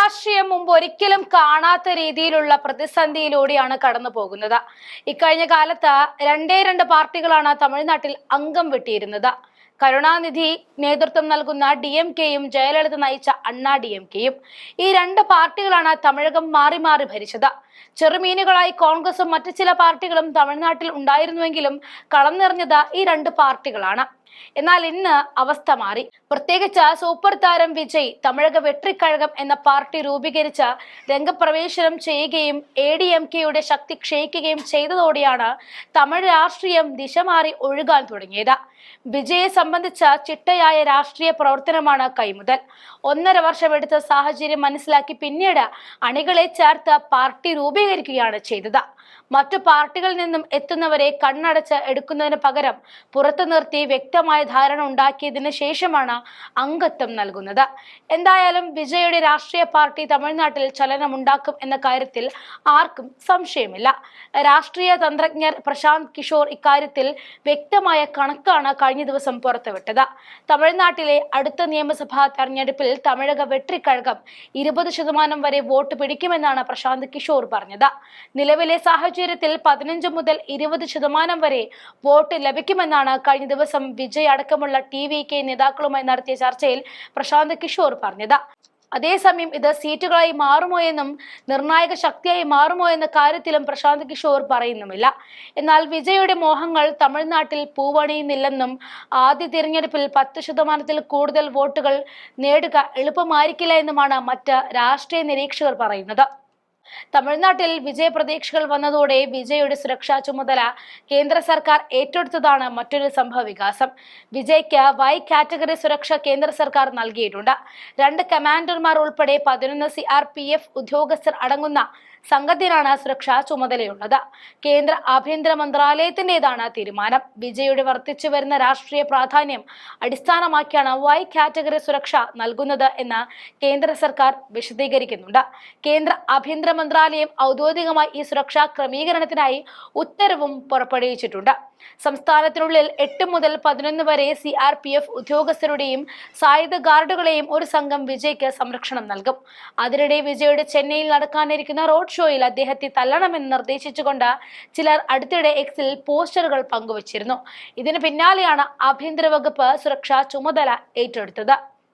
രാഷ്ട്രീയം മുമ്പ് ഒരിക്കലും കാണാത്ത രീതിയിലുള്ള പ്രതിസന്ധിയിലൂടെയാണ് കടന്നു പോകുന്നത്. ഇക്കഴിഞ്ഞ കാലത്ത് രണ്ട് പാർട്ടികളാണ് തമിഴ്നാട്ടിൽ അംഗം വെട്ടിയിരുന്നത്. കരുണാനിധി നേതൃത്വം നൽകുന്ന DMKയും ജയലളിത നയിച്ച അണ്ണാ DMKയും. ഈ രണ്ട് പാർട്ടികളാണ് തമിഴകം മാറി മാറി ഭരിച്ചത്. ചെറുമീനുകളായി കോൺഗ്രസും മറ്റു ചില പാർട്ടികളും തമിഴ്നാട്ടിൽ ഉണ്ടായിരുന്നുവെങ്കിലും കളം നിറഞ്ഞത് ഈ രണ്ട് പാർട്ടികളാണ്. എന്നാൽ ഇന്ന് അവസ്ഥ മാറി. പ്രത്യേകിച്ച് സൂപ്പർ താരം വിജയ് തമിഴക വെട്രിക്കഴകം എന്ന പാർട്ടി രൂപീകരിച്ച് രംഗപ്രവേശനം ചെയ്യുകയും ADMKയുടെ ശക്തി ക്ഷയിക്കുകയും ചെയ്തതോടെയാണ് തമിഴ് രാഷ്ട്രീയം ദിശ മാറി ഒഴുകാൻ തുടങ്ങിയത്. വിജയെ സംബന്ധിച്ച ചിട്ടയായ രാഷ്ട്രീയ പ്രവർത്തനമാണ് കൈമുതൽ. 1.5 വർഷം എടുത്ത സാഹചര്യം മനസ്സിലാക്കി പിന്നീട് അണികളെ ചേർത്ത് പാർട്ടി രൂപീകരിക്കുകയാണ് ചെയ്തത്. മറ്റു പാർട്ടികളിൽ നിന്നും എത്തുന്നവരെ കണ്ണടച്ച് എടുക്കുന്നതിന് പകരം പുറത്തു നിർത്തി വ്യക്തമായ ധാരണ ഉണ്ടാക്കിയതിന് ശേഷമാണ് അംഗത്വം നൽകുന്നത്. എന്തായാലും വിജയുടെ രാഷ്ട്രീയ പാർട്ടി തമിഴ്നാട്ടിൽ ചലനമുണ്ടാക്കും എന്ന കാര്യത്തിൽ ആർക്കും സംശയമില്ല. രാഷ്ട്രീയ തന്ത്രജ്ഞർ പ്രശാന്ത് കിഷോർ ഇക്കാര്യത്തിൽ വ്യക്തമായ കണക്കാണ് കഴിഞ്ഞ ദിവസം പുറത്തുവിട്ടത്. തമിഴ്നാട്ടിലെ അടുത്ത നിയമസഭാ തെരഞ്ഞെടുപ്പിൽ തമിഴക വെട്രിക്കഴകം 20% വരെ വോട്ട് പിടിക്കുമെന്നാണ് പ്രശാന്ത് കിഷോർ പറഞ്ഞത്. നിലവിലെ സാഹചര്യത്തിൽ 15 മുതൽ 20% വരെ വോട്ട് ലഭിക്കുമെന്നാണ് കഴിഞ്ഞ ദിവസം വിജയ് അടക്കമുള്ള TVK നേതാക്കളുമായി നടത്തിയ ചർച്ചയിൽ പ്രശാന്ത് കിഷോർ പറഞ്ഞത്. അതേസമയം ഇത് സീറ്റുകളായി മാറുമോ എന്നും നിർണായക ശക്തിയായി മാറുമോ എന്ന കാര്യത്തിലും പ്രശാന്ത് കിഷോർ പറയുന്നുമില്ല. എന്നാൽ വിജയുടെ മോഹങ്ങൾ തമിഴ്നാട്ടിൽ പൂവണിയുന്നില്ലെന്നും ആദ്യ തിരഞ്ഞെടുപ്പിൽ 10% കൂടുതൽ വോട്ടുകൾ നേടുക എളുപ്പമായിരിക്കില്ല എന്നുമാണ് മറ്റ് രാഷ്ട്രീയ നിരീക്ഷകർ പറയുന്നത്. തമിഴ്നാട്ടിൽ വിജയപ്രതീക്ഷകൾ വന്നതോടെ വിജയുടെ സുരക്ഷാ ചുമതല കേന്ദ്ര സർക്കാർ ഏറ്റെടുത്തതാണ് മറ്റൊരു സംഭവ വികാസം. വിജയ്ക്ക് Y കാറ്റഗറി സുരക്ഷ കേന്ദ്ര സർക്കാർ നൽകിയിട്ടുണ്ട്. 2 കമാൻഡർമാർ ഉൾപ്പെടെ 11 CRPF ഉദ്യോഗസ്ഥർ അടങ്ങുന്ന സംഘത്തിനാണ് സുരക്ഷാ ചുമതലയുള്ളത്. കേന്ദ്ര ആഭ്യന്തര മന്ത്രാലയത്തിന്റേതാണ് തീരുമാനം. വിജയുടെ വർദ്ധിച്ചു വരുന്ന രാഷ്ട്രീയ പ്രാധാന്യം അടിസ്ഥാനമാക്കിയാണ് Y കാറ്റഗറി സുരക്ഷ നൽകുന്നത് എന്ന് കേന്ദ്ര സർക്കാർ വിശദീകരിക്കുന്നുണ്ട്. കേന്ദ്ര ആഭ്യന്തര മന്ത്രാലയം ഔദ്യോഗികമായി ഈ സുരക്ഷാ ക്രമീകരണത്തിനായി ഉത്തരവും പുറപ്പെടുവിച്ചിട്ടുണ്ട്. സംസ്ഥാനത്തിനുള്ളിൽ 8 മുതൽ 11 വരെ CRPF ഉദ്യോഗസ്ഥരുടെയും സായുധ ഗാർഡുകളെയും ഒരു സംഘം വിജയ്ക്ക് സംരക്ഷണം നൽകും. അതിനിടെ വിജയുടെ ചെന്നൈയിൽ നടക്കാനിരിക്കുന്ന റോഡ് ഷോയിൽ അദ്ദേഹത്തെ തല്ലണമെന്ന് നിർദ്ദേശിച്ചുകൊണ്ട് ചിലർ അടുത്തിടെ Xൽ പോസ്റ്ററുകൾ പങ്കുവച്ചിരുന്നു. ഇതിന് പിന്നാലെയാണ് ആഭ്യന്തര വകുപ്പ് സുരക്ഷാ ചുമതല ഏറ്റെടുത്തത്.